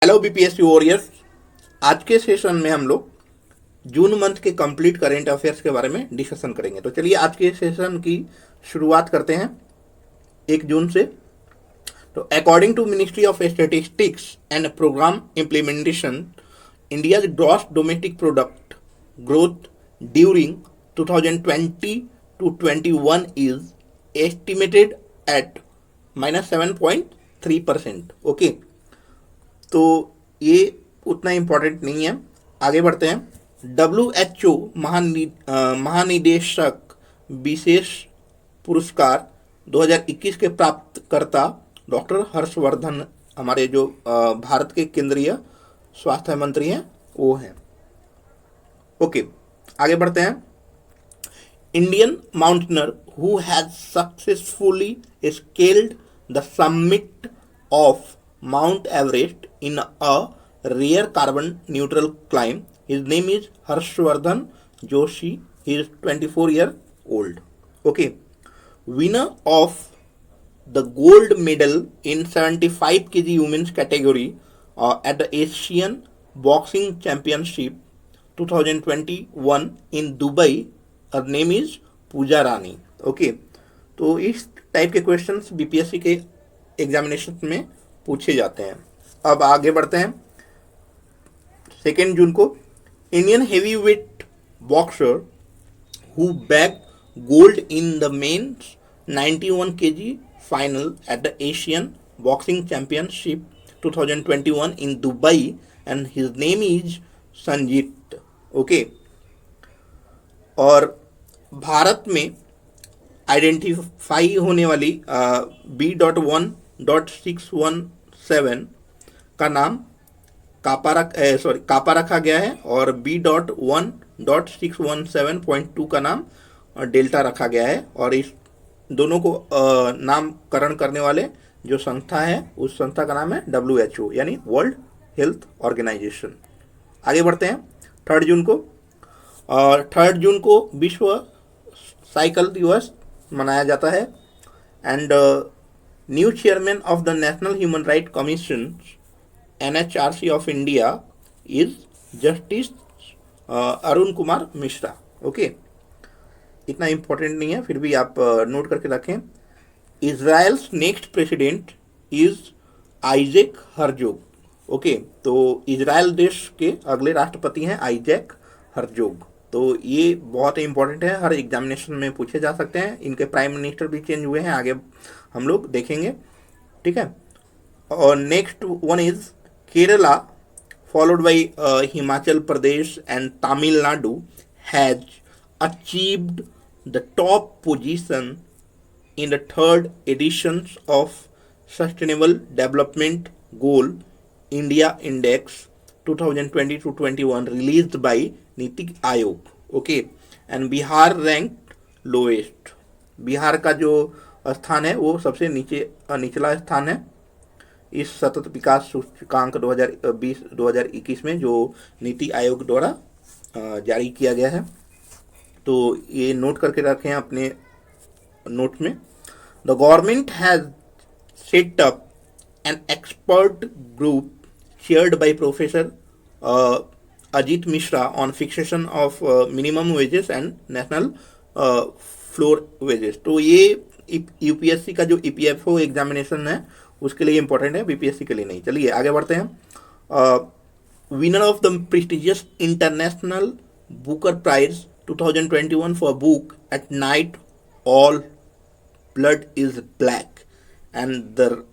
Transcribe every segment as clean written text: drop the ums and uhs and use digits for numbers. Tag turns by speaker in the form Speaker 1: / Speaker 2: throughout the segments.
Speaker 1: Hello BPSC warriors. आज के session में हम लोग जून मंथ के कंप्लीट करेंट अफेयर्स के बारे में डिस्कशन करेंगे। तो चलिए आज के सेशन की शुरुआत करते हैं 1 जून से। तो according to ministry of statistics and programme implementation, India's gross domestic product growth during 2020 to 21 is estimated at -7.3%। Okay, तो ये उतना इम्पोर्टेंट नहीं है। आगे बढ़ते हैं। WHO महानिदेशक विशेष पुरस्कार 2021 के प्राप्तकर्ता डॉक्टर हर्षवर्धन, हमारे जो भारत के केंद्रीय स्वास्थ्य मंत्री हैं वो हैं। ओके, आगे बढ़ते हैं। Indian mountaineer who has successfully scaled the summit of Mount Everest in a rare carbon neutral climb. His name is Harshvardhan Joshi. He is 24 years old. Okay. Winner of the gold medal in 75 kg women's category at the Asian Boxing Championship 2021 in Dubai. Her name is Pooja Rani. Okay. तो इस type के questions BPSC के examination में पूछे जाते हैं। अब आगे बढ़ते हैं। 2 जून को Indian heavy weight boxer who bag gold in the men's 91 kg final at the Asian boxing championship 2021 in Dubai and his name is Sanjeet. Okay, और भारत में आइडेंटिफाई होने वाली B.1.617 का नाम कापा रखा गया है और B.1.617.2 का नाम डेल्टा रखा गया है। और इस दोनों को नामकरण करने वाले जो संस्था है उस संस्था का नाम है WHO यानी वर्ल्ड हेल्थ ऑर्गेनाइजेशन। आगे बढ़ते हैं। 3 जून को 3 जून को विश्व साइकिल दिवस मनाया जाता है। And new chairman of the national human right commission NHRC of India is justice Arun Kumar Mishra. Okay, इतना इम्पोर्टेंट नहीं है, फिर भी आप नोट करके रखें। Israel's next president is Isaac Herzog. Okay, तो इजराइल देश के अगले राष्ट्रपति हैं आइजैक हर्जोग। तो ये बहुत इंपॉर्टेंट है, हर एग्जामिनेशन में पूछे जा सकते हैं। इनके प्राइम मिनिस्टर भी चेंज हुए हैं, आगे हम लोग देखेंगे, ठीक है। और next one is Kerala followed by Himachal Pradesh and Tamil Nadu has achieved the top position in the 3rd edition of Sustainable Development Goal India Index 2020-21 released by NITI Aayog. Okay, and Bihar rank lowest. Bihar का जो स्थान है वो सबसे निचला स्थान है इस सतत विकास सूचकांक 2020-2021 में जो नीति आयोग द्वारा जारी किया गया है। तो ये नोट करके रखें अपने नोट में। The government has set up an expert group chaired by professor Ajit Mishra on fixation of minimum wages and national floor wages. तो ये यूपीएससी का जो EPFO एग्जामिनेशन है उसके लिए इंपॉर्टेंट है, बीपीएससी के लिए नहीं। चलिए आगे बढ़ते हैं। Winner of the prestigious international Booker prize 2021 for book at night all blood is black and the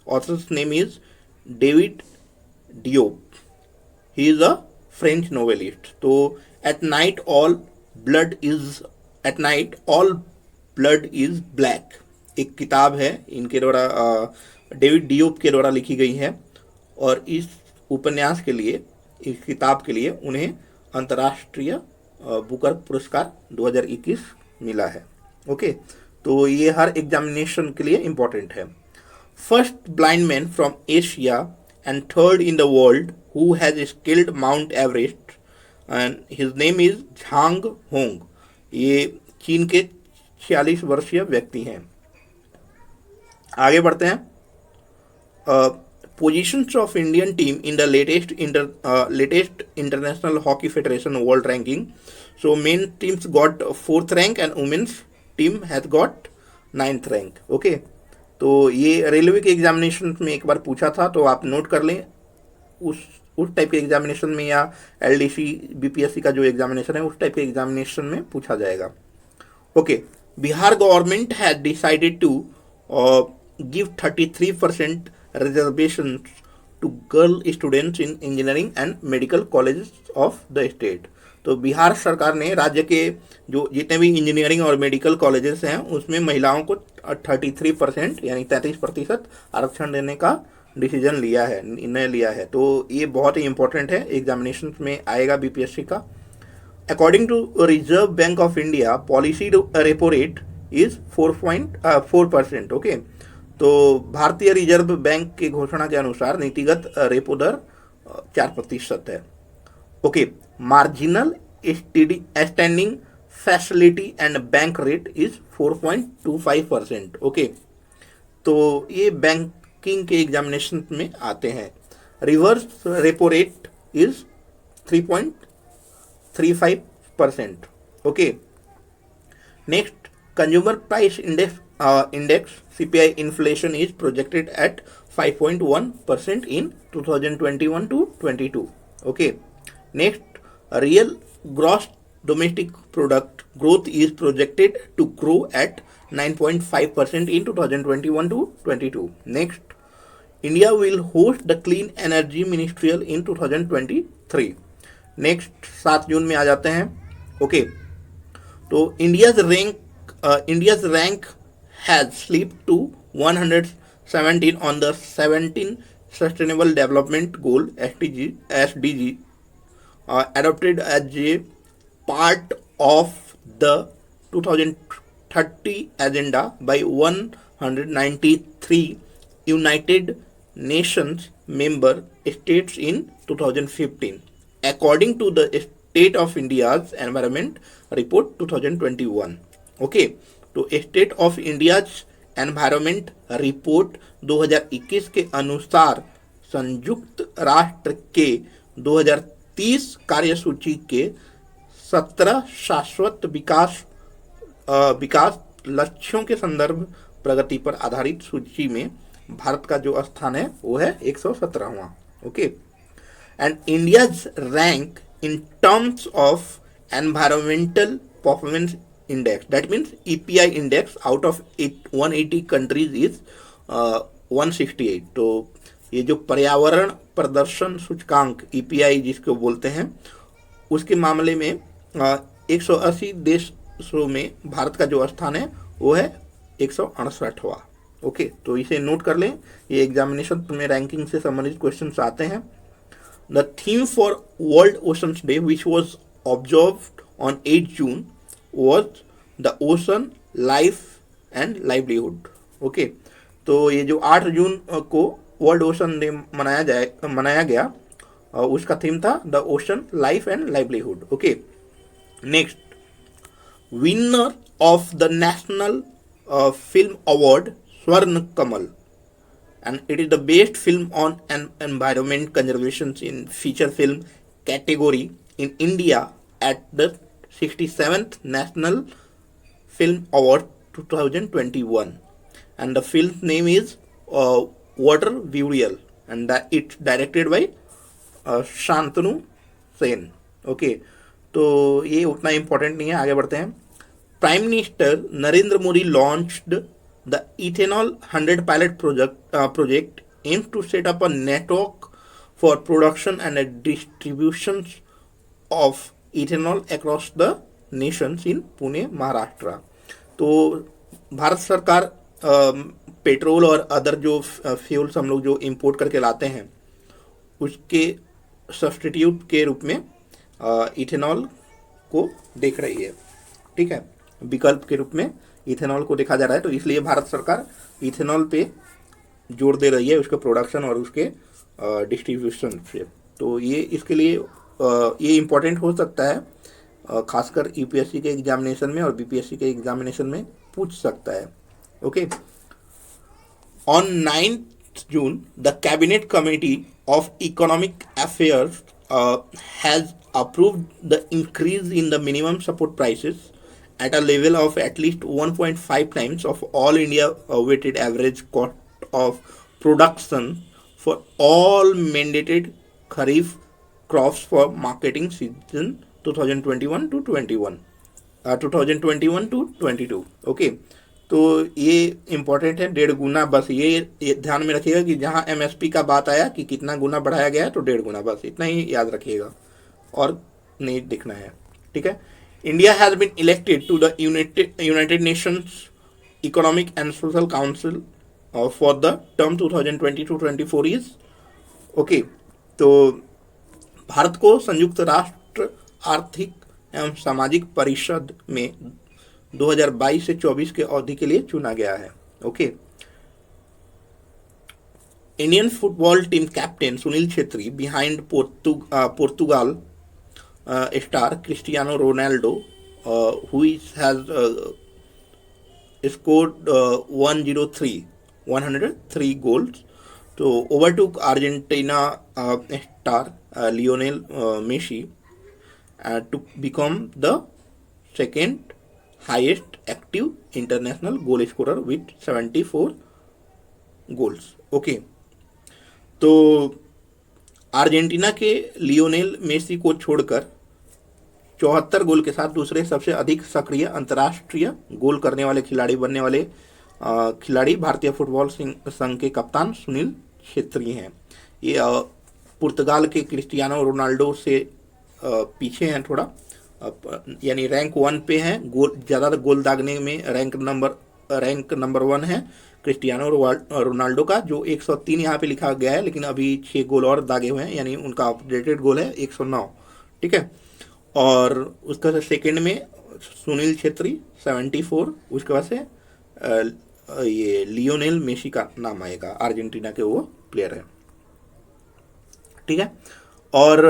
Speaker 1: author's name is David Diop. He is a French novelist. तो at night all blood is black एक किताब है इनके द्वारा, David Diop के द्वारा लिखी गई है। और इस उपन्यास के लिए, इस किताब के लिए उन्हें अंतर्राष्ट्रीय बुकर पुरस्कार 2021 मिला है। ओके, तो ये हर एग्जामिनेशन के लिए इंपॉर्टेंट है। First blind man from Asia and 3rd in the world who has scaled Mount Everest and his name is Zhang Hong. ये चीन के 46 वर्षीय व्यक्ति हैं। आगे बढ़ते हैं। positions of Indian team in the latest International Hockey Federation World Ranking. So men teams got 4th rank and women's team has got 9th rank. Okay, तो ये रेलवे के एग्जामिनेशन में एक बार पूछा था, तो आप नोट कर लें उस टाइप के एग्जामिनेशन में, या एलडीसी बीपीएससी का जो एग्जामिनेशन है उस टाइप के एग्जामिनेशन में पूछा जाएगा. Okay, Bihar government has decided to give 33% reservations to girl students in engineering and medical colleges of the state. तो बिहार सरकार ने राज्य के जो जितने भी इंजीनियरिंग और मेडिकल कॉलेजेस हैं उसमें महिलाओं को 33% यानी 33% आरक्षण देने का डिसीजन लिया है, निर्णय लिया है. तो ये बहुत ही इंपॉर्टेंट है, एग्जामिनेशन में आएगा बीपीएससी का. According to Reserve Bank of India, policy repo rate is 4.4%. Okay, तो भारतीय रिजर्व बैंक की घोषणा के अनुसार नीतिगत रेपो दर 4% है. Okay, marginal standing facility and bank rate is 4.25%. Okay, तो ये बैंकिंग के एग्जामिनेशन में आते हैं. Reverse repo rate is 3.35%. Okay, next, consumer price index CPI inflation is projected at 5.1% in 2021 to 22. Okay. Next, real gross domestic product growth is projected to grow at 9.5% in 2021 to 22. Next, India will host the Clean Energy Ministerial in 2023. Next, 7 जून में आ जाते हैं. Okay, तो India's rank has slipped to 117 on the 17 Sustainable Development Goal SDG adopted as a part of the 2030 agenda by 193 United Nations member states in 2015, according to the State of India's Environment Report 2021. Okay, तो state of India's environment report 2021 के अनुसार संयुक्त राष्ट्र के 2030 कार्यसूची के 17 शाश्वत विकास लक्ष्यों के संदर्भ प्रगति पर आधारित सूची में भारत का जो स्थान है वो है 117वां. Okay, and India's rank in terms of environmental performance index, that means EPI index, out of 180 countries is 168. तो ये जो पर्यावरण प्रदर्शन सूचकांक EPI जिसको बोलते हैं उसके मामले में 180 देशों में भारत का जो स्थान है वो है 168वां. ओके, तो इसे नोट कर लें, ये एग्जामिनेशन में रैंकिंग से संबंधित क्वेश्चंस आते हैं. The theme for world oceans day which was observed on 8 June was the ocean life and livelihood. Okay, तो ये जो 8 जून को वर्ल्ड ओशन डे मनाया गया उसका थीम था the ocean life and livelihood. Okay, next, winner of the national film award स्वर्ण कमल, and it is the best film on environment conservation in feature film category in India at the 67th National Film Award 2021, and the film's name is Water Burial, and it's directed by Shantanu Sen. Okay, तो ये उतना important नहीं है, आगे बढ़ते हैं. Prime minister Narendra Modi launched the ethanol 100 pilot project aim to set up a network for production and distribution of ethanol across the nations in Pune, Maharashtra. तो भारत सरकार पेट्रोल और अदर जो फ्यूल्स हम लोग जो इंपोर्ट करके लाते हैं उसके सब्स्टिट्यूट के रूप में इथेनॉल को देख रही है. ठीक है, विकल्प के रूप में इथेनॉल को देखा जा रहा है. तो इसलिए भारत सरकार इथेनॉल पे जोर दे रही है, उसके प्रोडक्शन और उसके डिस्ट्रीब्यूशन से. तो ये इसके लिए ये इम्पोर्टेंट हो सकता है, खासकर यूपीएससी के एग्जामिनेशन में और बीपीएससी के एग्जामिनेशन में पूछ सकता है. Okay, on 9 June, the Cabinet Committee of Economic Affairs has approved the increase in the minimum support prices at a level of at least 1.5 times of all India weighted average cost of production for all mandated Kharif crops for marketing season 2021 to 21 2021 to 22। Okay, तो ये important है, 1.5 गुना, बस ये ध्यान में रखिएगा कि जहाँ एमएसपी का बात आया कि कितना गुना बढ़ाया गया है तो 1.5 गुना, बस इतना ही याद रखिएगा और नहीं दिखना है। ठीक है। India has been elected to the United Nations Economic and Social Council for the term 2020 to 24 is okay. तो भारत को संयुक्त राष्ट्र आर्थिक एवं सामाजिक परिषद में 2022 से 24 के अवधि के लिए चुना गया है। Okay. Indian football team captain Sunil Chhetri behind Portugal star Cristiano Ronaldo who has scored 103 goals, तो overtook Argentina star Lionel Messi to become the second highest active international goal scorer with 74 goals। Okay, तो Argentina के Lionel Messi को छोड़कर 74 गोल के साथ दूसरे सबसे अधिक सक्रिय अंतर्राष्ट्रीय गोल करने वाले खिलाड़ी बनने वाले खिलाड़ी भारतीय फुटबॉल संघ के कप्तान सुनील छेत्री हैं। ये पुर्तगाल के क्रिस्टियानो रोनाल्डो से पीछे हैं थोड़ा, यानी रैंक 1 पे हैं, गोल ज़्यादा गोल दागने में रैंक नंबर 1 है क्रिस्टियानो रोनाल्डो का, जो 103 यहाँ पे लिखा गया है, लेकिन अभी 6 गोल और दागे हुए हैं, यानी उनका अपडेटेड गोल है 109। ठीक है। और उसका सेकंड में सुनील छेत्री 74, उसके बाद से ये लियोनेल मेसी का नाम आएगा, अर्जेंटीना के वो प्लेयर हैं। ठीक है। और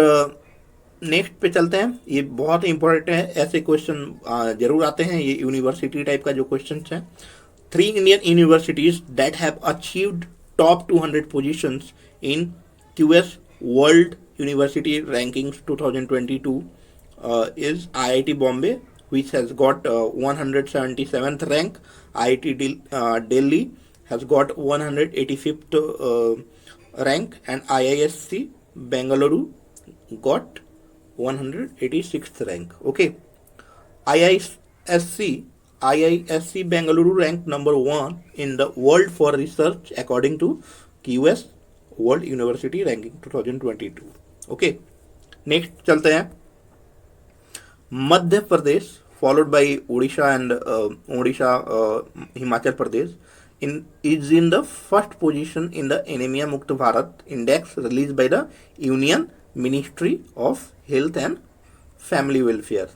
Speaker 1: नेक्स्ट पे चलते हैं, ये बहुत इंपॉर्टेंट है, ऐसे क्वेश्चन जरूर आते हैं, ये यूनिवर्सिटी टाइप का जो क्वेश्चन हैं। 3 Indian universities that have achieved top 200 positions in QS world university rankings 2022 is IIT Bombay, which has got 177th rank. IIT Delhi has got 185th rank, and IISc Bengaluru got 186th rank. Okay, IISc Bengaluru ranked number 1 in the world for research according to QS World University Ranking 2022. Okay, next चलते हैं Madhya Pradesh followed by Odisha and Himachal Pradesh is in the first position in the Anemia Mukt Bharat Index released by the Union Ministry of Health and Family Welfare.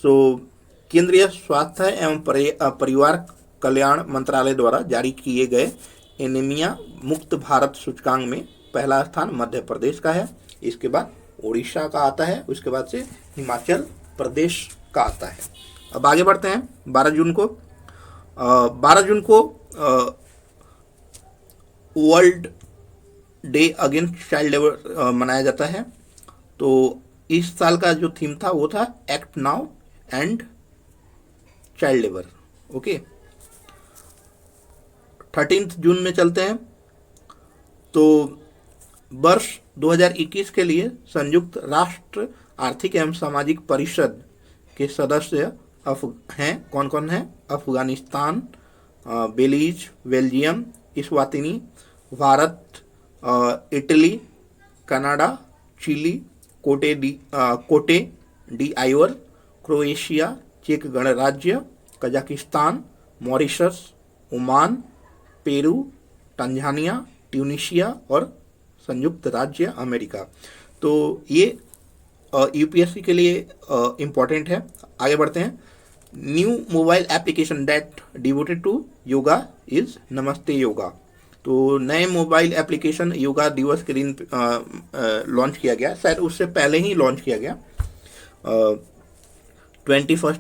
Speaker 1: So केंद्रीय स्वास्थ्य एवं परिवार कल्याण मंत्रालय द्वारा जारी किए गए एनीमिया मुक्त भारत सूचकांक में पहला स्थान मध्य प्रदेश का है, इसके बाद ओडिशा का आता है, उसके बाद से हिमाचल प्रदेश का आता है। अब आगे बढ़ते हैं। 12 जून को world day against child labour मनाया जाता है। तो इस साल का जो थीम था वो था act now and child labour. Okay, 13 जून में चलते हैं। तो वर्ष 2021 के लिए संयुक्त राष्ट्र आर्थिक एवं सामाजिक परिषद के सदस्य हैं कौन कौन हैं? Afghanistan, Belize, Belgium, Eswatini, Bharat, Italy, Canada, Chile, Cote d'Ivoire, Croatia, चेक गणराज्य, Kazakhstan, Mauritius, Oman, Peru, Tanzania, Tunisia और संयुक्त राज्य अमेरिका। तो ये यूपीएससी के लिए इम्पॉर्टेंट है। आगे बढ़ते हैं। New mobile application that devoted to yoga is Namaste Yoga. तो नए मोबाइल एप्लीकेशन योगा दिवस के दिन लॉन्च किया गया, शायद उससे पहले ही लॉन्च किया गया, 21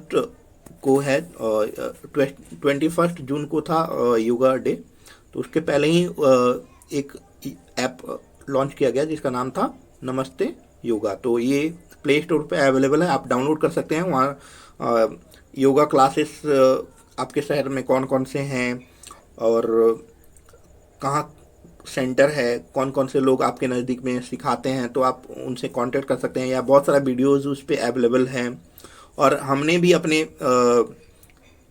Speaker 1: को है, 21 जून को था योगा डे, तो उसके पहले ही एक ऐप लॉन्च किया गया जिसका नाम था नमस्ते योगा। तो ये प्ले स्टोर पे अवेलेबल है, आप डाउनलोड कर सकते हैं। वहाँ योगा क्लासेस आपके शहर में कौन कौन से हैं और कहाँ सेंटर है, कौन कौन से लोग आपके नज़दीक में सिखाते हैं, तो आप उनसे कांटेक्ट कर सकते हैं। या बहुत सारा वीडियोस उस पर अवेलेबल हैं। और हमने भी अपने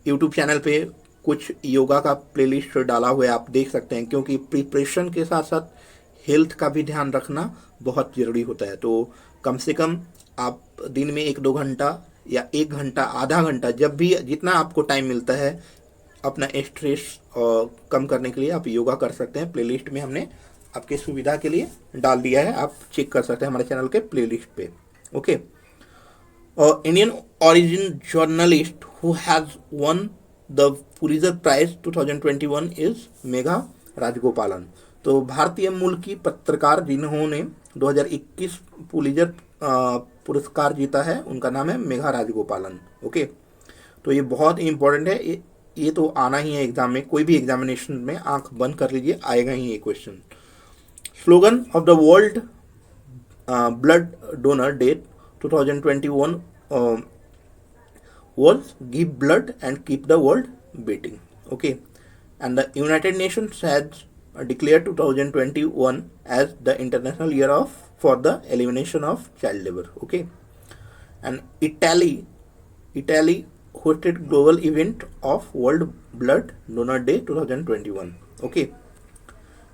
Speaker 1: यूट्यूब चैनल पे कुछ योगा का प्लेलिस्ट डाला हुआ है, आप देख सकते हैं। क्योंकि प्रिपरेशन के साथ साथ हेल्थ का भी ध्यान रखना बहुत ज़रूरी होता है। तो कम से कम आप दिन में 1-2 घंटा या 1 घंटा, आधा घंटा, जब भी जितना आपको टाइम मिलता है, अपना स्ट्रेस कम करने के लिए आप योगा कर सकते हैं। प्लेलिस्ट में हमने आपके सुविधा के लिए डाल दिया है, आप चेक कर सकते हैं हमारे चैनल के प्लेलिस्ट पे। Okay. Indian origin journalist who has won the Pulitzer Prize 2021 is Megha Rajagopalan. तो भारतीय मूल की पत्रकार जिन्होंने 2021 पुलिजर पुरस्कार जीता है, उनका नाम है मेघा राजगोपालन। ओके। तो ये बहुत इंपॉर्टेंट है, ये तो आना ही है एग्जाम में, कोई भी एग्जामिनेशन में आंख बंद कर लीजिए, आएगा ही ये question. Slogan of the world blood donor day 2021 was give blood and keep the world beating. Okay. And the United Nations has declared 2021 as the international year for the elimination of child labor. Okay. And Italy hosted global event of World Blood Donor Day 2021. Okay.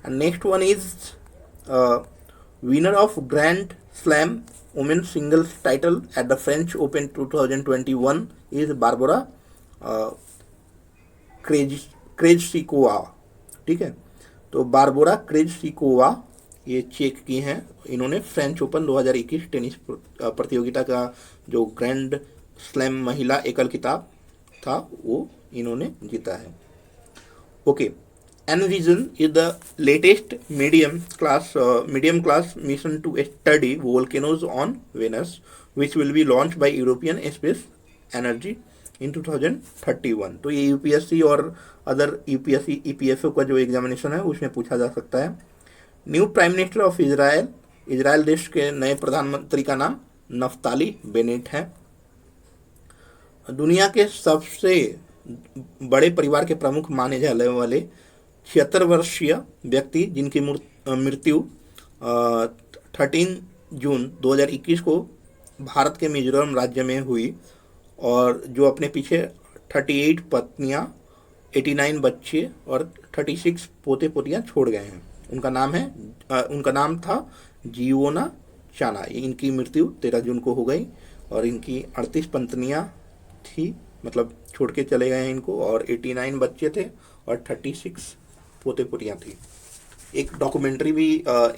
Speaker 1: And next one is winner of Grand Slam women's singles title at the French Open 2021 is Barbora Krejcikova. ठीक है। तो Barbora Krejcikova ये check की हैं, इन्होंने French Open 2021 tennis प्रतियोगिता का जो ग्रैंड स्लैम महिला एकल खिताब था वो इन्होंने जीता है। Okay. Envision is the latest medium class mission to study volcanoes on Venus, which will be launched by European Space Energy in 2031। तो ये यूपीएससी और अदर यूपीएससी ईपीएफओ का जो एग्जामिनेशन है उसमें पूछा जा सकता है। New prime minister of Israel देश के नए प्रधानमंत्री का नाम नफ्ताली बेनेट है। दुनिया के सबसे बड़े परिवार के प्रमुख माने जाने वाले 76 वर्षीय व्यक्ति जिनकी मृत्यु 13 जून 2021 को भारत के मिजोरम राज्य में हुई, और जो अपने पीछे 38 पत्नियां, 89 बच्चे और 36 पोते पोतियां छोड़ गए हैं। उनका नाम था जियोना चाना। इनकी मृत्यु 13 जून को हो गई और इनकी 38 पत्नियां थी, मतलब छोड़ के चले गए हैं इनको, और 89 बच्चे थे और 36 पोते पोतियाँ थी। एक डॉक्यूमेंट्री भी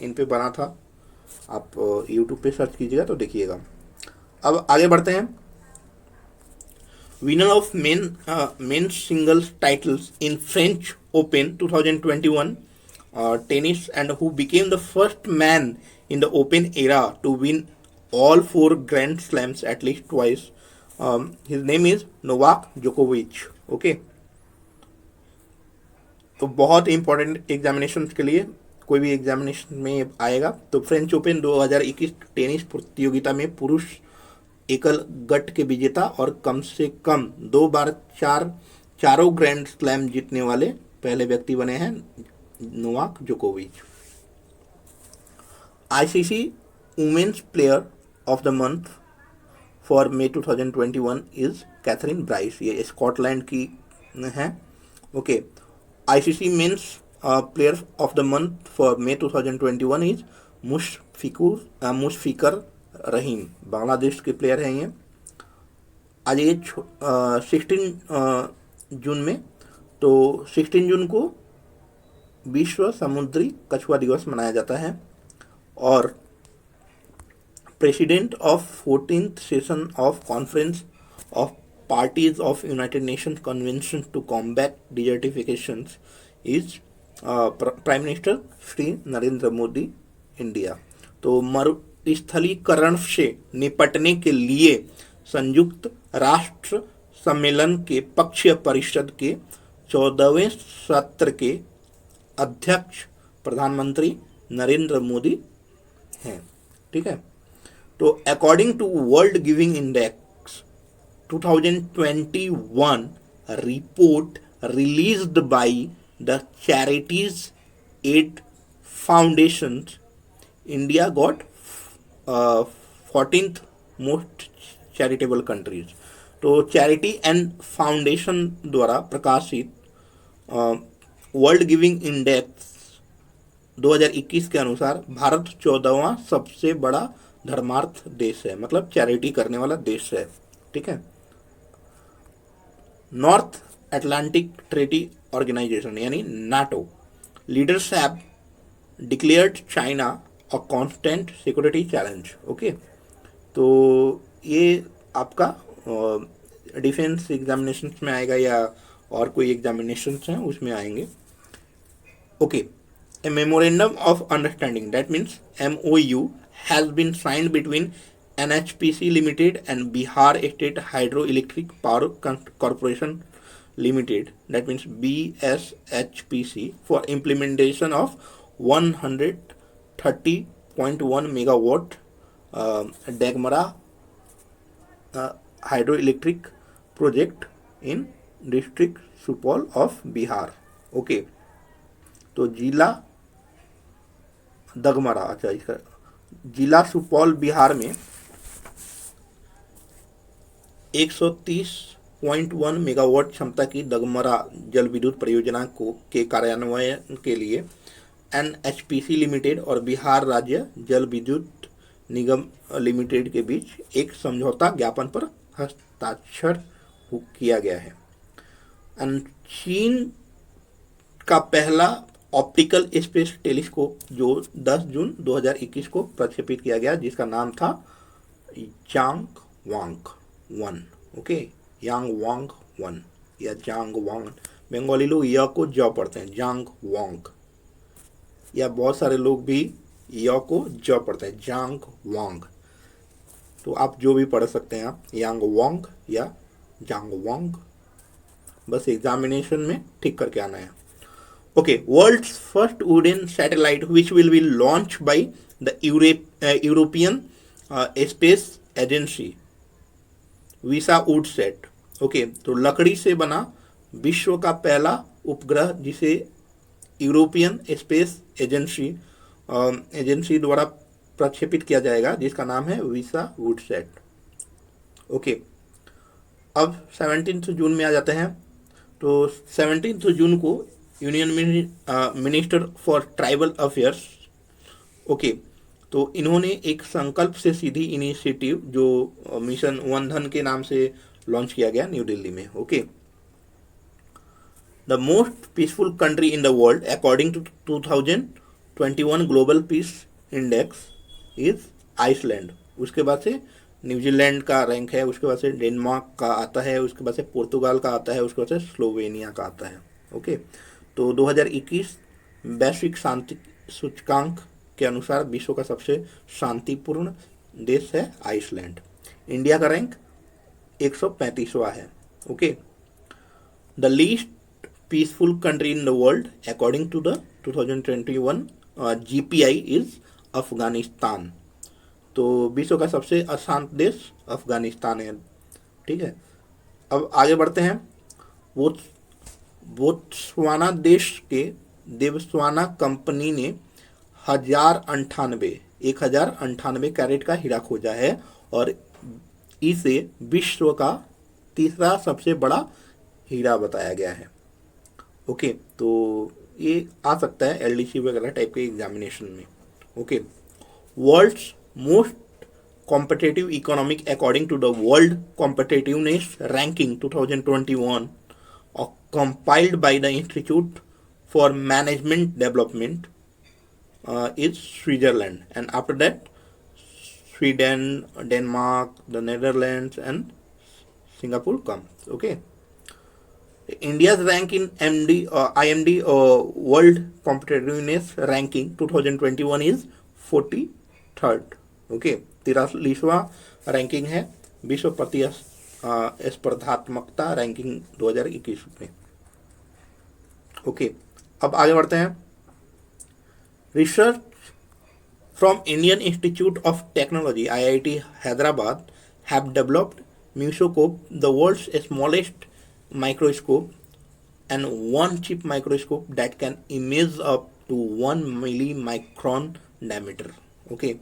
Speaker 1: इन पे बना था, आप यूट्यूब पे सर्च कीजिएगा तो देखिएगा। अब आगे बढ़ते हैं। Winner of men singles titles in French Open 2021 tennis and who became the first man in the open era to win all 4 Grand Slams at least twice. His name is Novak Djokovic. Okay. तो बहुत important examination के लिए, कोई भी examination में आएगा। तो French Open 2021 tennis प्रतियोगिता में पुरुष एकल गट के विजेता और कम से कम 2 बार चारों ग्रैंड स्लैम जीतने वाले पहले व्यक्ति बने हैं नोवाक जोकोविच। ICC women's player of the month for May 2021 is Catherine Bryce. ये स्कॉटलैंड की है। Okay. ICC men's player of the month for May 2021 is Mushfiqur Rahim. Bangladesh के प्लेयर हैं ये। आज ये 16 जून में, तो 16 जून को विश्व समुद्री कछुआ दिवस मनाया जाता है। और president of 14th session of conference of parties of United Nations convention to combat desertifications is prime minister Shri Narendra Modi India. तो मरुस्थलीकरण से निपटने के लिए संयुक्त राष्ट्र सम्मेलन के पक्षीय परिषद के 14वें सत्र के अध्यक्ष प्रधानमंत्री नरेंद्र मोदी हैं। ठीक है, तो according to World Giving Index 2021 report released by the Charities Aid Foundations, India got 14th most charitable countries। तो चैरिटी एंड फाउंडेशन द्वारा प्रकाशित वर्ल्ड गिविंग इंडेक्स 2021 के अनुसार भारत 14वां सबसे बड़ा धर्मार्थ देश है, मतलब चैरिटी करने वाला देश है। ठीक है, नॉर्थ अटलांटिक ट्रेटी ऑर्गेनाइजेशन यानी NATO leaders have declared China a constant security challenge. Okay, तो ये आपका डिफेंस एग्जामिनेशन में आएगा या और कोई एग्जामिनेशन हैं उसमें आएंगे। Okay, a memorandum of understanding, that means MOU, has been signed between NHPC Limited and Bihar State Hydroelectric Power Corporation Limited, that means BSHPC, for implementation of 130.1 megawatt Dagmara hydroelectric project in district Supaul of Bihar। Okay, तो जिला दगमरा, अच्छा इसका जिला सुपौल बिहार में 130.1 megawatt क्षमता की दगमरा जल विद्युत परियोजना के कार्यान्वयन के लिए NHPC लिमिटेड और बिहार राज्य जल विद्युत निगम लिमिटेड के बीच एक समझौता ज्ञापन पर हस्ताक्षर किया गया है। चीन का पहला ऑप्टिकल स्पेस टेलीस्कोप जो 10 जून 2021 को प्रक्षेपित किया गया, जिसका नाम था यांग वांग 1। ओके, यांग वांग 1 या जांग वांग, बंगाली लोग य को ज पढ़ते हैं, जांग वांग, या बहुत सारे लोग भी य को ज पढ़ते हैं, जांग वांग। तो आप जो भी पढ़ सकते हैं आप, यांग वांग या जांग वांग, बस एग्जामिनेशन में ठीक करके आना है। Okay, world's first wooden satellite which will be launched by the European Space Agency, Visa Woodsat। Okay, तो लकड़ी से बना विश्व का पहला उपग्रह जिसे यूरोपियन स्पेस एजेंसी द्वारा प्रक्षेपित किया जाएगा, जिसका नाम है वीसा वुडसैट। ओके, अब 17 जून में आ जाते हैं। तो 17 जून को union minister for tribal affairs, okay, तो इन्होंने एक संकल्प से सीधी इनिशिएटिव जो मिशन वंधन के नाम से लॉन्च किया गया न्यू दिल्ली में। Okay, the most peaceful country in the world according to 2021 Global Peace Index is Iceland. उसके बाद से न्यूजीलैंड का रैंक है, उसके बाद से डेनमार्क का आता है, उसके बाद से पुर्तगाल का आता है, उसके बाद से स्लोवेनिया का आता है। ओके, तो 2021 वैश्विक शांति सूचकांक के अनुसार विश्व का सबसे शांतिपूर्ण देश है आइसलैंड। इंडिया का रैंक 135वां है। Okay, the least peaceful country in the world according to the 2021 GPI is Afghanistan. तो विश्व का सबसे अशांत देश अफगानिस्तान है। ठीक है, अब आगे बढ़ते हैं। बोत्सवाना देश के देवस्वाना कंपनी ने 1098 कैरेट का हीरा खोजा है और इसे विश्व का तीसरा सबसे बड़ा हीरा बताया गया है। ओके, तो ये आ सकता है LDC वगैरह टाइप के एग्जामिनेशन में। Okay, world's most competitive economic according to the World Competitiveness Ranking 2021 compiled by the Institute for Management Development is Switzerland, and after that Sweden, Denmark, the Netherlands and Singapore comes. Okay, India's rank in IMD World Competitiveness Ranking 2021 is 43rd। Okay, 43वां ranking है विश्व प्रति स्पर्धात्मकता ranking 2021 में। Okay, अब आगे बढ़ते हैं। Research from Indian Institute of Technology IIT Hyderabad have developed Musoscope, the world's smallest microscope and one chip microscope that can image up to 1 millimicron diameter. Okay,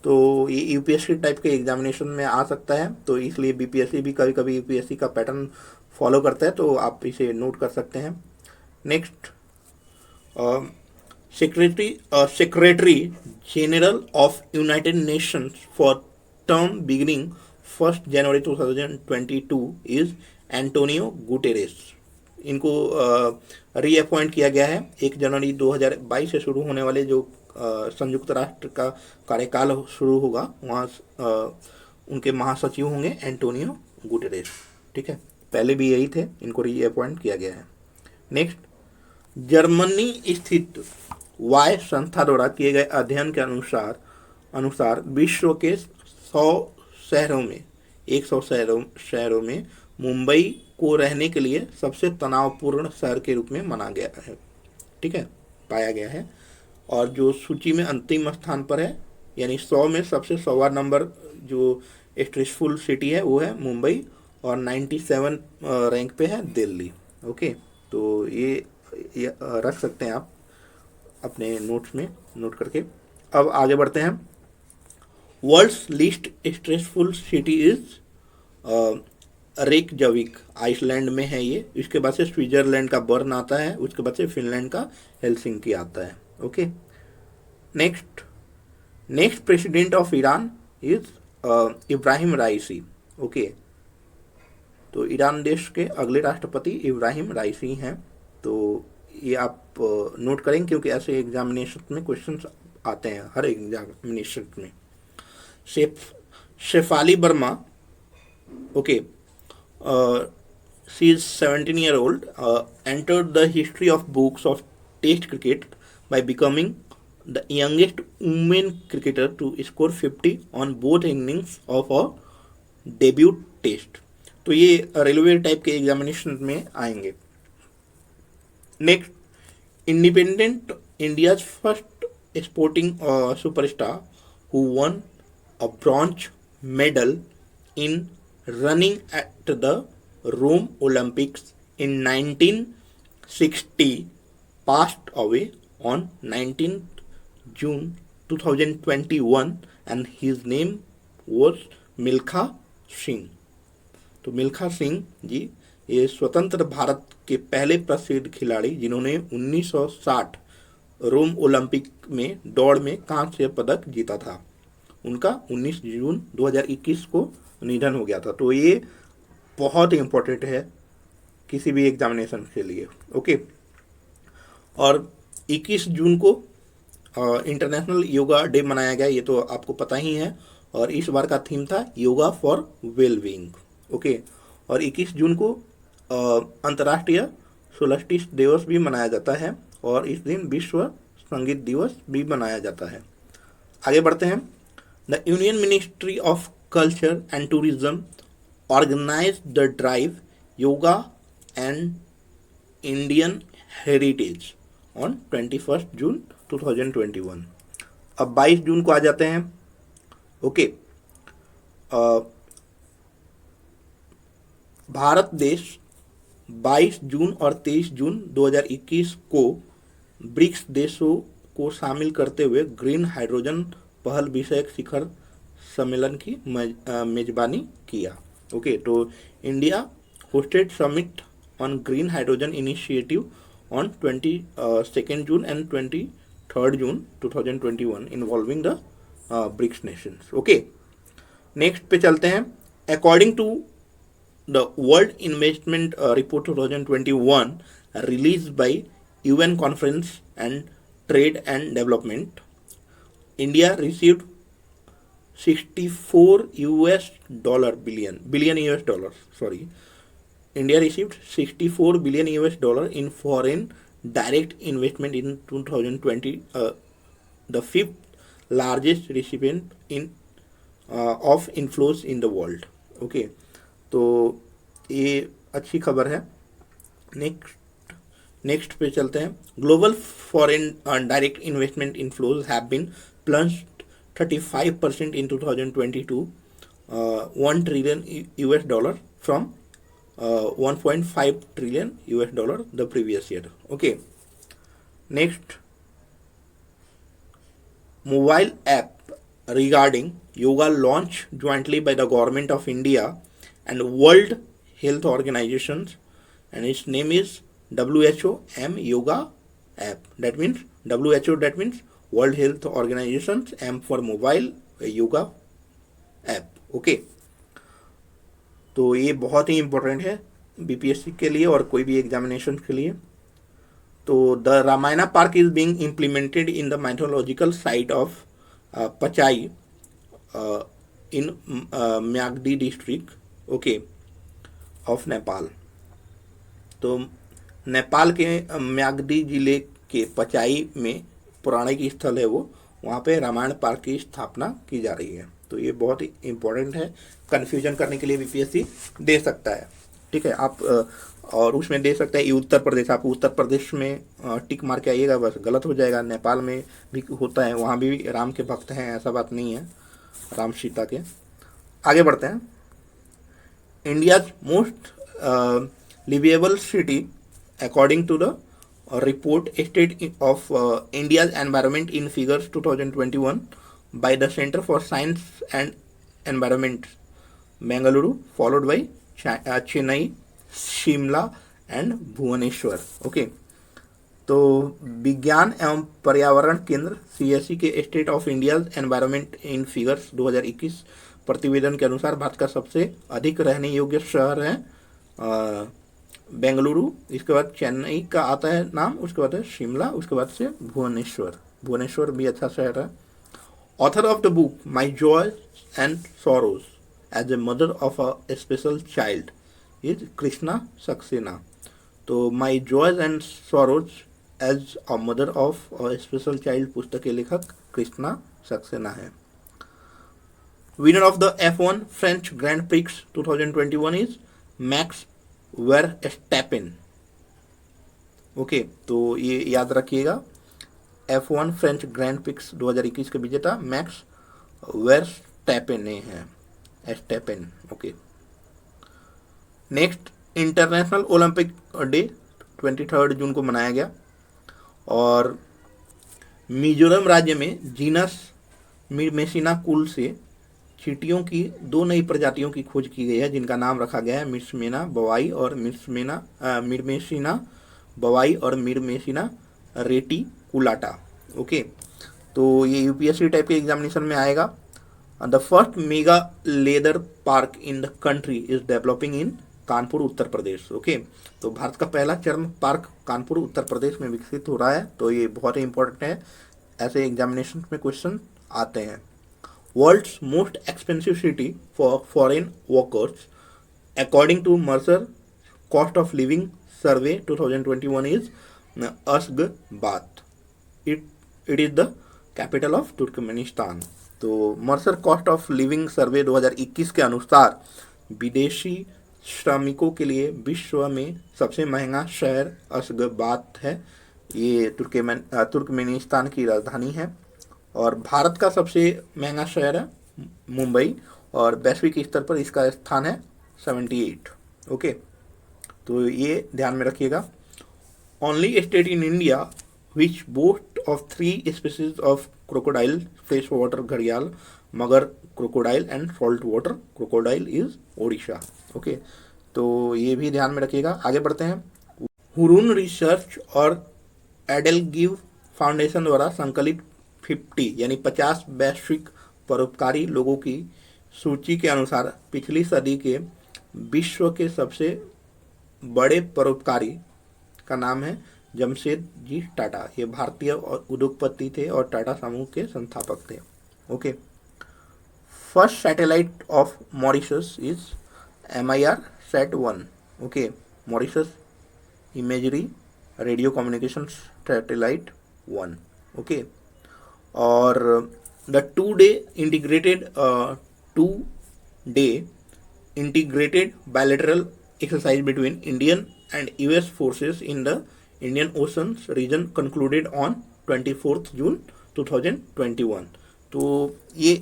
Speaker 1: तो ये यूपीएससी टाइप के examination में आ सकता है, तो इसलिए बीपीएससी भी कभी कभी यूपीएससी का पैटर्न फॉलो करता है, तो आप इसे नोट कर सकते हैं. Next, Secretary General of United Nations for term beginning 1st January 2022 is Antonio Guterres. इनको रीअपॉइंट किया गया है 1 जनवरी 2022 से शुरू होने वाले जो संयुक्त राष्ट्र का कार्यकाल शुरू होगा, वहाँ उनके महासचिव होंगे एंटोनियो गुटेरेस. ठीक है, पहले भी यही थे, इनको रीअपॉइंट किया गया है. नेक्स्ट, जर्मनी स्थित वाय संस्था द्वारा किए गए अध्ययन के अनुसार विश्व के 100 शहरों में मुंबई को रहने के लिए सबसे तनावपूर्ण शहर के रूप में माना गया है. ठीक है, पाया गया है. और जो सूची में अंतिम स्थान पर है, यानी 100 में सबसे 100वां नंबर जो स्ट्रेसफुल सिटी है वो है मुंबई, और 97 रैंक पे है दिल्ली. ओके, तो ये रख सकते हैं आप अपने नोट्स में नोट करके. अब आगे बढ़ते हैं. World's least stressful city is Reykjavik, Iceland में है ये. इसके बाद से स्विट्जरलैंड का बर्न आता है, उसके बाद से फिनलैंड का हेलसिंकी आता है. Okay, next president of Iran is Ibrahim राइसी. Okay, तो ईरान देश के अगले राष्ट्रपति इब्राहिम राइसी हैं. तो ये आप नोट करेंगे क्योंकि ऐसे एग्जामिनेशन में क्वेश्चंस आते हैं हर एग्जामिनेशन में. Shefali Verma, okay, she is 17 year old, entered the history of books of Test cricket by becoming the youngest women cricketer to score 50 on both innings of a debut test. तो ये railway type के examination में आएंगे. Next, independent India's first sporting superstar who won a bronze medal in running at the Rome Olympics in 1960 passed away on 19th June 2021 and his name was Milkha Singh. तो मिल्खा सिंह जी ये स्वतंत्र भारत के पहले प्रसिद्ध खिलाड़ी जिन्होंने 1960 रोम ओलंपिक में दौड़ में कांस्य पदक जीता था. उनका 19 जून 2021 को निधन हो गया था. तो ये बहुत इम्पोर्टेंट है किसी भी एग्जामिनेशन के लिए. ओके, और 21 जून को इंटरनेशनल योगा डे मनाया गया, ये तो आपको पता ही है. और इस बार का थीम था yoga for well being. Okay, और 21 जून को अंतर्राष्ट्रीय सोलस्टिस दिवस भी मनाया जाता है, और इस दिन विश्व संगीत दिवस भी मनाया जाता है. आगे बढ़ते हैं. The Union Ministry of Culture and Tourism organise the drive yoga and Indian heritage on 21 June 2021. अब 22 जून को आ जाते हैं. ओके, भारत देश 22 जून और 23 जून 2021 को ब्रिक्स देशों को शामिल करते हुए ग्रीन हाइड्रोजन पहल विषयक शिखर सम्मेलन की मेजबानी किया. ओके, तो India hosted summit on green hydrogen initiative on 22 June and 23 June 2021 involving the BRICS nations. Okay, next पे चलते हैं. According to the World Investment Report 2021 released by UN Conference and Trade and Development, India received India received $64 billion in foreign direct investment in 2020, the fifth largest recipient of inflows in the world. Okay, तो ये अच्छी खबर है. Next पे चलते हैं। Global foreign direct investment inflows have been plunged 35% in 2022, 1 trillion US dollar from 1.5 trillion US dollar the previous year. Okay, next, mobile app regarding yoga launched jointly by the government of India and World Health Organizations, and its name is WHO M Yoga app. That means WHO, that means World Health Organizations, M for mobile, yoga app. Okay, तो ये बहुत ही important है BPSC के लिए और कोई भी examination के लिए। तो the Ramayana park is being implemented in the mythological site of Pachai in Myagdi district, okay, of Nepal. तो नेपाल के म्यागदी जिले के पचाई में पौराणिक स्थल है वो, वहाँ पे रामायण पार्क की स्थापना की जा रही है। तो ये बहुत ही इम्पोर्टेंट है, कन्फ्यूजन करने के लिए बीपीएससी दे सकता है। ठीक है, आप और उसमें दे सकते हैं ये उत्तर प्रदेश, आप उत्तर प्रदेश में टिक मार के आइएगा, बस गलत हो जाएगा। नेपाल में भी होता है, वहाँ भी राम के भक्त हैं, ऐसा बात नहीं है, राम सीता के। आगे बढ़ते हैं। India's most liveable city according to the report State of India's Environment in Figures 2021 by the Center for Science and Environment, Bengaluru, followed by Chennai, Shimla and Bhubaneswar. Okay, तो विज्ञान एवं पर्यावरण केंद्र सीएससी के State of India Environment in Figures 2021 प्रतिवेदन के अनुसार भारत का सबसे अधिक रहने योग्य शहर है बेंगलुरु, इसके बाद चेन्नई का आता है नाम, उसके बाद है शिमला, उसके बाद से भुवनेश्वर। भुवनेश्वर भी अच्छा शहर है। Author of the book my joy and sorrows as a mother of a special child is Krishna Saxena. तो my joys and sorrows as a mother of a special child पुस्तक के लेखक कृष्णा सक्सेना है। Winner of the F1 French grand prix 2021 is Max Verstappen. Okay, तो ये याद रखिएगा, F1 French grand prix 2021 के विजेता मैक्स वर्स्टैपेन है, एस्टैपेन। Okay, next, international Olympic day 23 June को मनाया गया और मिजोरम राज्य में जीनस मिरमेसिना कुल से चींटियों की 2 नई प्रजातियों की खोज की गई है, जिनका नाम रखा गया है मिर्समेना बवाई और मिरमेसिना बवाई और मिरमेसिना रेटिकुलाटा। ओके, तो ये यूपीएससी टाइप के एग्जामिनेशन में आएगा। The first mega leather park in the country is developing in Kanpur, Uttar Pradesh. Okay, तो भारत का पहला चर्म पार्क कानपुर, उत्तर प्रदेश में विकसित हो रहा है। तो ये बहुत ही इंपॉर्टेंट है, ऐसे एग्जामिनेशन में क्वेश्चन आते हैं। World's most expensive city for foreign workers according to Mercer cost of living survey 2021 is Ashgabat. It is the capital of Turkmenistan. तो Mercer cost of living survey 2021 के अनुसार विदेशी श्रमिकों के लिए विश्व में सबसे महंगा शहर अशगाबाद है। ये तुर्कमेनिस्तान की राजधानी है और भारत का सबसे महंगा शहर है मुंबई और वैश्विक स्तर पर इसका स्थान है 78। ओके, तो ये ध्यान में रखिएगा। Only state in India which boast of 3 species of crocodile, fresh water घड़ियाल, मगर crocodile and salt water crocodile is Odisha. Okay, तो ये भी ध्यान में रखिएगा। आगे बढ़ते हैं। हुरून रिसर्च और एडेलगिव फाउंडेशन द्वारा संकलित 50 यानी 50 वैश्विक परोपकारी लोगों की सूची के अनुसार पिछली सदी के विश्व के सबसे बड़े परोपकारी का नाम है जमशेदजी टाटा। ये भारतीय उद्योगपति थे और टाटा समूह के संस्थापक थे। Okay, first satellite of Mauritius is MIR Sat-1। Okay, Mauritius imagery radio communication satellite 1। Okay, और the 2-day integrated bilateral exercise between Indian and US forces in the Indian oceans region concluded on 24 June 2021। तो ये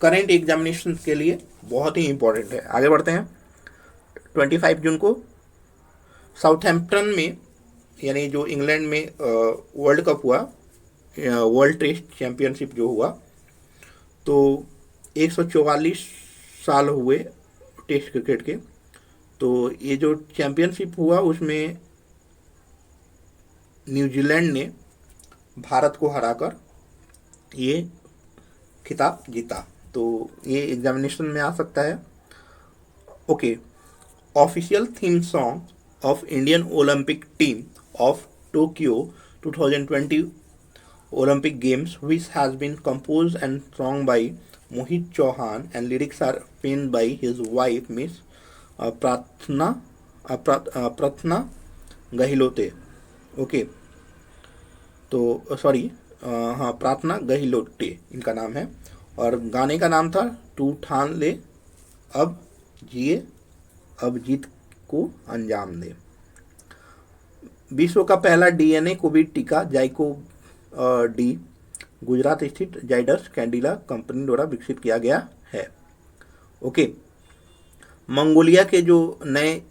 Speaker 1: current examination के लिए बहुत ही important है। आगे बढ़ते हैं। 25 जून को साउथहैम्पटन में, यानी जो इंग्लैंड में वर्ल्ड कप हुआ, वर्ल्ड टेस्ट चैंपियनशिप जो हुआ, तो 144 साल हुए टेस्ट क्रिकेट के। तो ये जो चैंपियनशिप हुआ उसमें न्यूजीलैंड ने भारत को हराकर ये खिताब जीता। तो ये एग्जामिनेशन में आ सकता है। Okay, official theme song of Indian Olympic team of Tokyo 2020 Olympic Games, which has been composed and sung by Mohit Chauhan and lyrics are penned by his wife Miss Prathna Gahilote. Okay, तो sorry, हाँ, प्रार्थना गहिलोटे इनका नाम है, और गाने का नाम था तू ठान ले अब जिए अब जीत को अंजाम दे। विश्व का पहला डीएनए कोविड टीका जाइको डी गुजरात स्थित जाइडस कैंडिला कंपनी द्वारा विकसित किया गया है। ओके, मंगोलिया के जो नए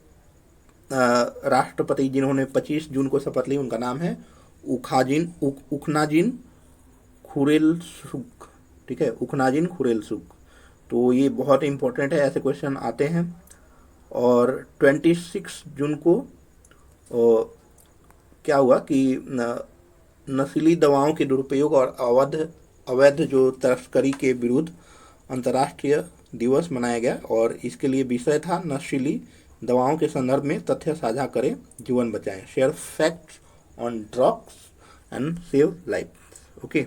Speaker 1: राष्ट्रपति जिन्होंने 25 जून को शपथ ली, उनका नाम है उखनाजिन खुरेलसुख। ठीक है, उखनाजिन खुरेलसुख। तो ये बहुत इंपॉर्टेंट है, ऐसे क्वेश्चन आते हैं। और 26 जून को क्या हुआ कि नशीली दवाओं के दुरुपयोग और अवैध जो तस्करी के विरुद्ध अंतर्राष्ट्रीय दिवस मनाया गया, और इसके लिए विषय था नशीली दवाओं के संदर्भ में तथ्य साझा करें, जीवन बचाएं, share facts on drugs and save life. Okay,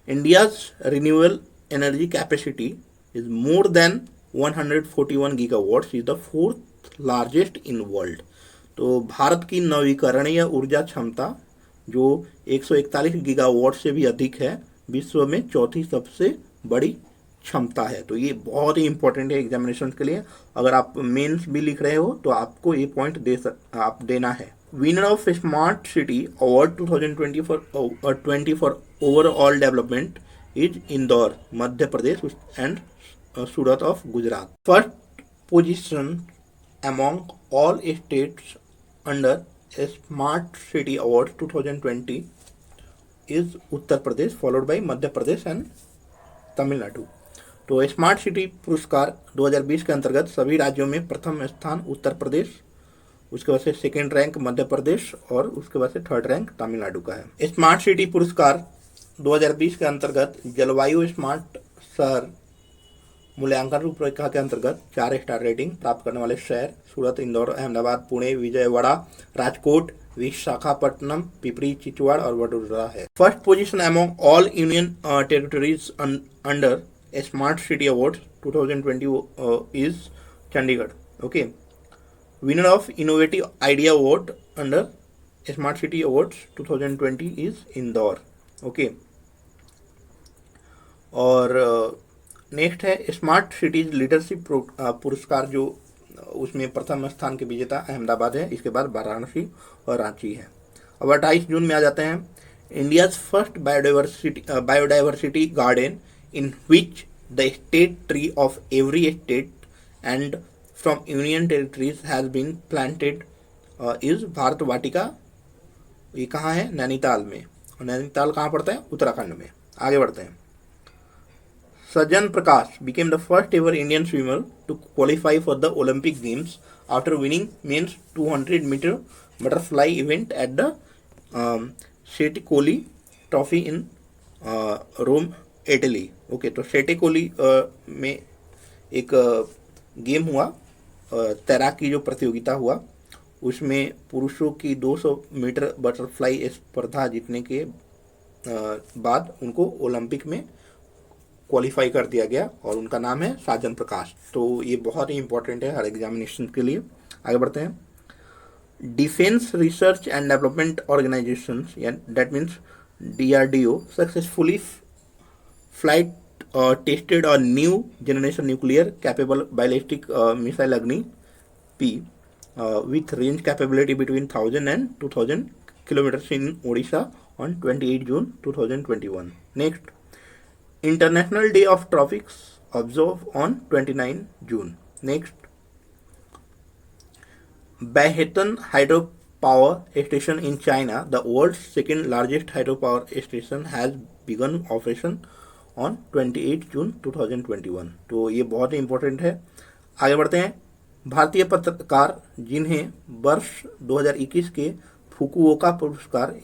Speaker 1: India's renewable energy capacity is more than 141 gigawatts, is the 4th largest in world. तो भारत की नवीकरणीय ऊर्जा क्षमता जो 141 गीगावाट से भी अधिक है, विश्व में चौथी सबसे बड़ी क्षमता है। तो ये बहुत ही इंपॉर्टेंट है एग्जामिनेशन के लिए। अगर आप मेंस भी लिख रहे हो तो आपको ये पॉइंट आप देना है। Winner of smart city award 2020 for overall development is Indore Madhya Pradesh and Surat of Gujarat. First position among all states under smart city award 2020 is Uttar Pradesh followed by Madhya Pradesh and Tamil Nadu. तो स्मार्ट सिटी पुरस्कार 2020 के अंतर्गत सभी राज्यों में प्रथम स्थान उत्तर प्रदेश, उसके बाद से सेकेंड रैंक मध्य प्रदेश, और उसके बाद से थर्ड रैंक तमिलनाडु का है। स्मार्ट सिटी पुरस्कार 2020 के अंतर्गत जलवायु स्मार्ट शहर मूल्यांकन रूपरेखा के अंतर्गत 4 स्टार रेटिंग प्राप्त करने वाले शहर सूरत, इंदौर, अहमदाबाद, पुणे, विजयवाड़ा, राजकोट, विशाखापट्टनम, पिपरी चिचवाड़ और वडोदरा है। First position among all union territories under smart city award 2020 is Chandigarh. Okay, winner of innovative idea award under smart city awards 2020 is Indore. Okay, और नेक्स्ट है स्मार्ट सिटीज लीडरशिप पुरस्कार, जो उसमें प्रथम स्थान के विजेता अहमदाबाद है, इसके बाद वाराणसी और रांची है। अब 28 जून में आ जाते हैं। India's first biodiversity garden in which the state tree of every state and from union territories has been planted is Bharat Vatika. ये कहाँ है? नैनीताल में। और नैनीताल कहाँ पड़ता है? उत्तराखंड में। आगे बढ़ते हैं। Sajan Prakash became the first ever Indian swimmer to qualify for the Olympic Games after winning men's 200-meter butterfly event at the Setticoli Trophy in Rome, Italy. Okay, तो सेटिकोली में एक गेम हुआ, तैराकी जो प्रतियोगिता हुआ, उसमें पुरुषों की 200 मीटर बटरफ्लाई स्पर्धा जीतने के बाद उनको ओलंपिक में क्वालिफाई कर दिया गया, और उनका नाम है साजन प्रकाश। तो ये बहुत ही इंपॉर्टेंट है हर एग्जामिनेशन के लिए। आगे बढ़ते हैं। Defence research and development organisation, that means DRDO, successfully flight tested a new generation nuclear capable ballistic missile Agni P with range capability between 1000 and 2000 kilometers in Odisha on 28 June 2021. Next, International Day of Tropics observed on 29 June. Next, Bahetan Hydropower Station in China, the world's second largest hydropower station, has begun operation on 28 जून 2021. तो ये बहुत ही important है. आगे बढ़ते हैं. भारतीय पत्रकार जिन्हें वर्ष 2021 के फुकुओका पुरस्कार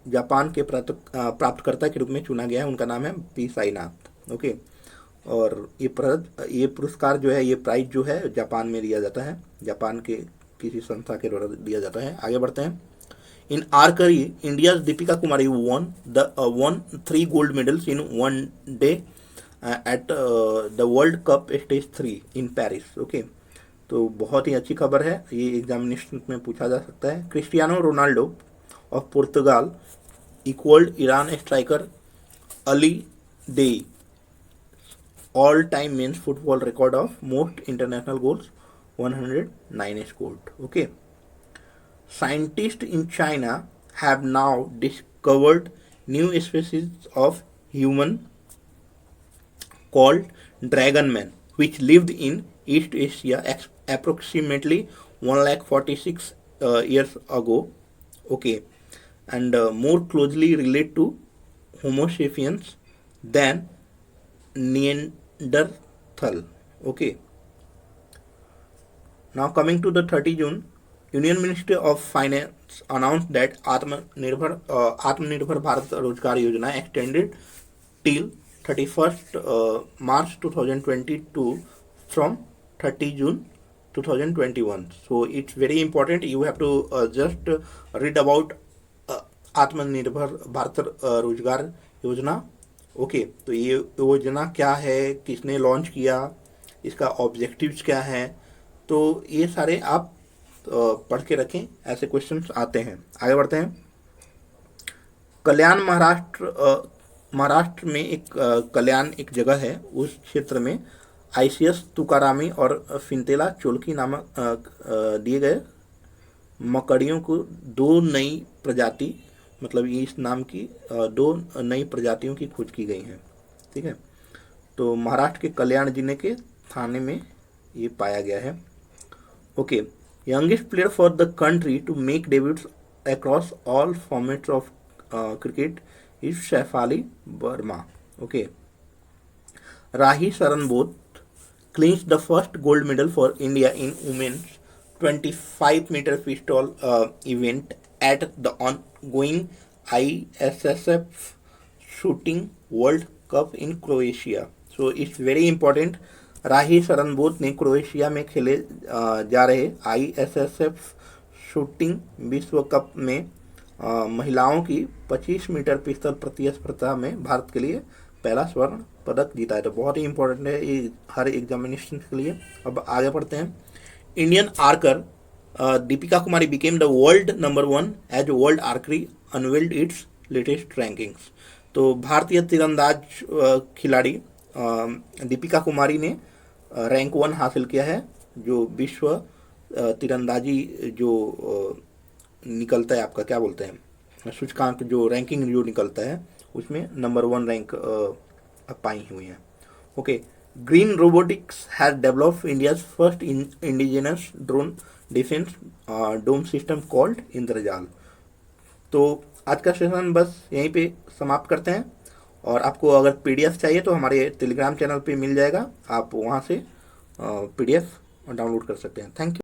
Speaker 1: जापान के प्राप्तकर्ता के रूप में चुना गया है, उनका नाम है पी साईनाथ. ओके. और ये पुरस्कार जो है, ये प्राइज जो है जापान में दिया जाता है, जापान के किसी संस्था के द्वारा दिया जाता है. आगे बढ़ते हैं. In archery, India's Deepika Kumari won 3 gold medals in one day at the World Cup Stage 3 in Paris. Okay. तो बहुत ही अच्छी खबर है, ये एग्जामिनेशन में पूछा जा सकता है. Cristiano Ronaldo of Portugal equalled Iran striker Ali Daei all time men's football record of most international goals 109 scored. Okay. Scientists in China have now discovered new species of human called dragon man, which lived in East Asia approximately 146 years ago. Okay. And more closely relate to Homo sapiens than Neanderthal. Okay. Now coming to the 30 June, Union Ministry of Finance announced that Atmanirbhar Bharat Rozgar Yojana extended till 31st March 2022 from 30 June 2021. So it's very important. You have to just read about Atmanirbhar Bharat Rozgar Yojana. Okay. तो ये योजना क्या है, किसने launch किया, इसका objectives क्या है, तो ये सारे आप पढ़ के रखें, ऐसे क्वेश्चंस आते हैं. आगे बढ़ते हैं. कल्याण महाराष्ट्र में एक कल्याण एक जगह है, उस क्षेत्र में आईसीएस तुकारामी और फिंतेला चोलकी नामक दिए गए मकड़ियों को 2 नई प्रजाति, मतलब इस नाम की 2 नई प्रजातियों की खोज की गई है. ठीक है. तो महाराष्ट्र के कल्याण जिले के थाने में ये पाया गया है. Okay, youngest player for the country to make debuts across all formats of cricket is Shefali Verma. Okay. Rahi Saranbot clinched the first gold medal for India in women's 25-meter pistol event at the ongoing ISSF Shooting World Cup in Croatia. So it's very important. राही सरनबोत ने Croatia में खेले जा रहे ISSF shooting विश्व cup में महिलाओं की 25 metre पिस्तौल प्रतिस्पर्धा में भारत के लिए पहला स्वर्ण पदक जीता है. तो बहुत ही इंपॉर्टेंट है ये हर एग्जामिनेशन के लिए. अब आगे बढ़ते हैं. Indian archer Deepika Kumari became the world number 1 as world archery unveiled its latest rankings. तो भारतीय तीरंदाज खिलाड़ी दीपिका कुमारी ने रैंक 1 हासिल किया है, जो विश्व तीरंदाजी जो निकलता है, आपका क्या बोलते हैं, सूचकांक जो रैंकिंग जो निकलता है, उसमें नंबर 1 रैंक पाई हुई है. Okay. Green robotics has developed India's first indigenous drone defence dome system called Indrajaal. तो आज का सेशन बस यहीं पे समाप्त करते हैं. और आपको अगर पीडीएफ चाहिए तो हमारे टेलीग्राम चैनल पे मिल जाएगा, आप वहाँ से पीडीएफ डाउनलोड कर सकते हैं. Thank you.